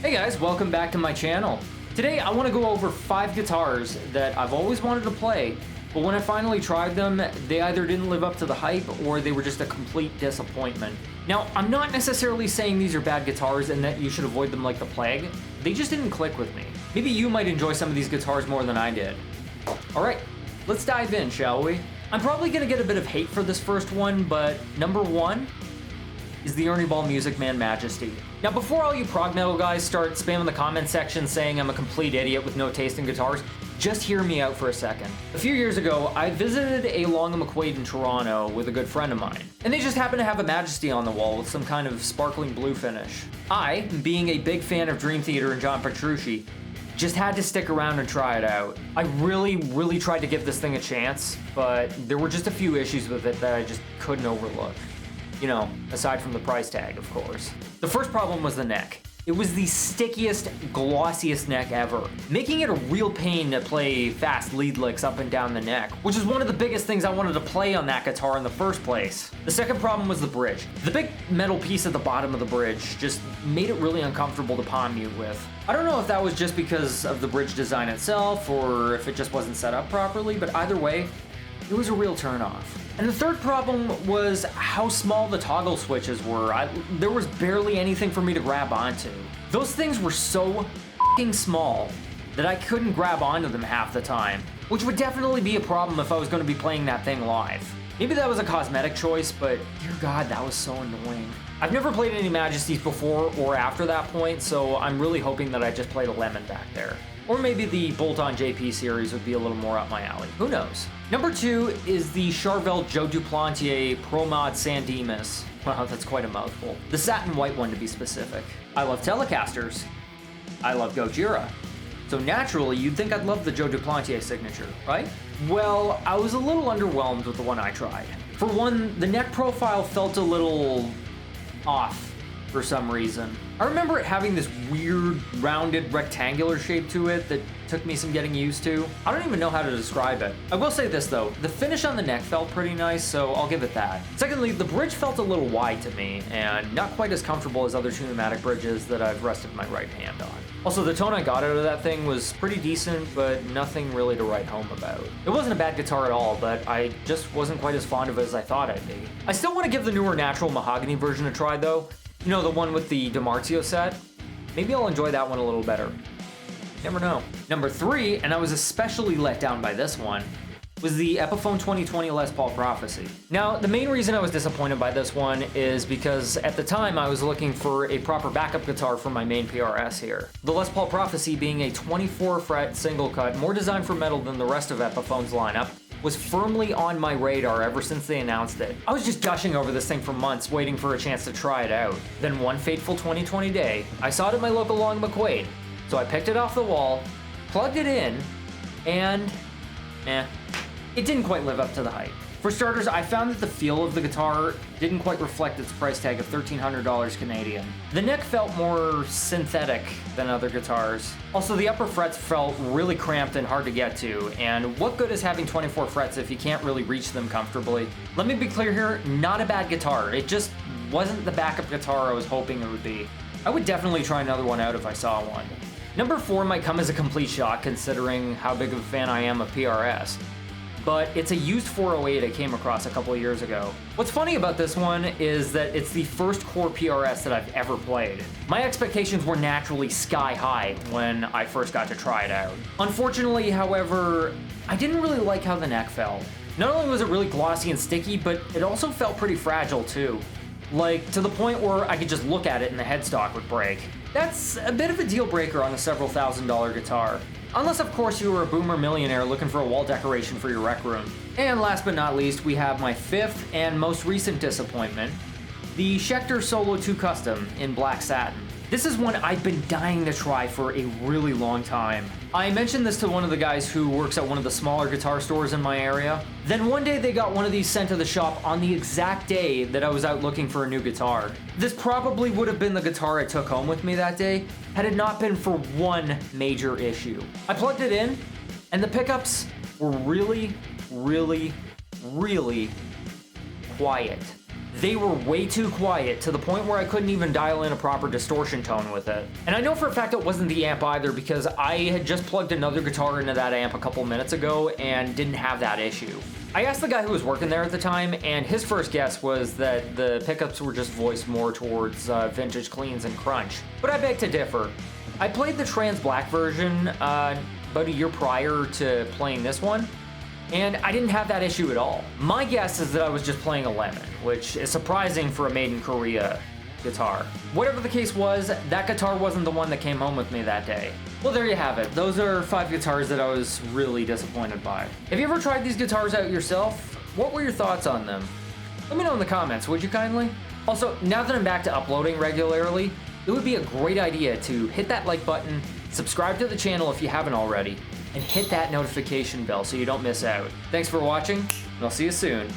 Hey guys, welcome back to my channel. Today I want to go over 5 guitars that I've always wanted to play, but when I finally tried them, they either didn't live up to the hype or they were just a complete disappointment. Now, I'm not necessarily saying these are bad guitars and that you should avoid them like the plague. They just didn't click with me. Maybe you might enjoy some of these guitars more than I did. Alright, let's dive in, shall we? I'm probably going to get a bit of hate for this first one, but number 1 is the Ernie Ball Music Man Majesty. Now, before all you prog metal guys start spamming the comment section saying I'm a complete idiot with no taste in guitars, just hear me out for a second. A few years ago, I visited a Long & McQuaid in Toronto with a good friend of mine, and they just happened to have a Majesty on the wall with some kind of sparkling blue finish. I, being a big fan of Dream Theater and John Petrucci, just had to stick around and try it out. I really tried to give this thing a chance, but there were just a few issues with it that I just couldn't overlook. You know, aside from the price tag, of course. The first problem was the neck. It was the stickiest, glossiest neck ever, making it a real pain to play fast lead licks up and down the neck, which is one of the biggest things I wanted to play on that guitar in the first place. The second problem was the bridge. The big metal piece at the bottom of the bridge just made it really uncomfortable to palm mute with. I don't know if that was just because of the bridge design itself or if it just wasn't set up properly, but either way, it was a real turnoff. And the third problem was how small the toggle switches were. There was barely anything for me to grab onto. Those things were so f***ing small that I couldn't grab onto them half the time, which would definitely be a problem if I was going to be playing that thing live. Maybe that was a cosmetic choice, but dear God, that was so annoying. I've never played any Majesties before or after that point, so I'm really hoping that I just played a lemon back there. Or maybe the Bolt-On JP series would be a little more up my alley. Who knows? Number 2 is the Charvel Joe Duplantier Pro Mod San Dimas. Wow, that's quite a mouthful. The satin white one, to be specific. I love Telecasters. I love Gojira. So naturally, you'd think I'd love the Joe Duplantier signature, right? Well, I was a little underwhelmed with the one I tried. For one, the neck profile felt a little off for some reason. I remember it having this weird, rounded, rectangular shape to it that took me some getting used to. I don't even know how to describe it. I will say this though, the finish on the neck felt pretty nice, so I'll give it that. Secondly, the bridge felt a little wide to me, and not quite as comfortable as other Tune-O-Matic bridges that I've rested my right hand on. Also, the tone I got out of that thing was pretty decent, but nothing really to write home about. It wasn't a bad guitar at all, but I just wasn't quite as fond of it as I thought I'd be. I still want to give the newer natural mahogany version a try though. You know, the one with the DiMarzio set? Maybe I'll enjoy that one a little better. Never know. Number 3, and I was especially let down by this one, was the Epiphone 2020 Les Paul Prophecy. Now, the main reason I was disappointed by this one is because at the time I was looking for a proper backup guitar for my main PRS here. The Les Paul Prophecy, being a 24 fret single cut, more designed for metal than the rest of Epiphone's lineup, was firmly on my radar ever since they announced it. I was just gushing over this thing for months, waiting for a chance to try it out. Then one fateful 2020 day, I saw it at my local Long & McQuaid, so I picked it off the wall, plugged it in, and it didn't quite live up to the hype. For starters, I found that the feel of the guitar didn't quite reflect its price tag of $1,300 Canadian. The neck felt more synthetic than other guitars. Also, the upper frets felt really cramped and hard to get to, and what good is having 24 frets if you can't really reach them comfortably? Let me be clear here, not a bad guitar. It just wasn't the backup guitar I was hoping it would be. I would definitely try another one out if I saw one. Number 4 might come as a complete shock considering how big of a fan I am of PRS. But it's a used 408 I came across a couple of years ago. What's funny about this one is that it's the first core PRS that I've ever played. My expectations were naturally sky high when I first got to try it out. Unfortunately, however, I didn't really like how the neck felt. Not only was it really glossy and sticky, but it also felt pretty fragile too. Like, to the point where I could just look at it and the headstock would break. That's a bit of a deal breaker on a several $1,000 guitar. Unless, of course, you were a boomer millionaire looking for a wall decoration for your rec room. And last but not least, we have my 5th and most recent disappointment, the Schecter Solo II Custom in black satin. This is one I've been dying to try for a really long time. I mentioned this to one of the guys who works at one of the smaller guitar stores in my area. Then one day they got one of these sent to the shop on the exact day that I was out looking for a new guitar. This probably would have been the guitar I took home with me that day had it not been for one major issue. I plugged it in and the pickups were really quiet. they were way too quiet to the point where I couldn't even dial in a proper distortion tone with it. And I know for a fact it wasn't the amp either, because I had just plugged another guitar into that amp a couple minutes ago and didn't have that issue. I asked the guy who was working there at the time, and his first guess was that the pickups were just voiced more towards vintage cleans and crunch. But I beg to differ. I played the Trans Black version about a year prior to playing this one, and I didn't have that issue at all. My guess is that I was just playing a lemon, which is surprising for a made in Korea guitar. Whatever the case was, that guitar wasn't the one that came home with me that day. Well, there you have it. Those are 5 guitars that I was really disappointed by. Have you ever tried these guitars out yourself? What were your thoughts on them? Let me know in the comments, would you kindly? Also, now that I'm back to uploading regularly, it would be a great idea to hit that like button, subscribe to the channel if you haven't already, and hit that notification bell so you don't miss out. Thanks for watching, and I'll see you soon.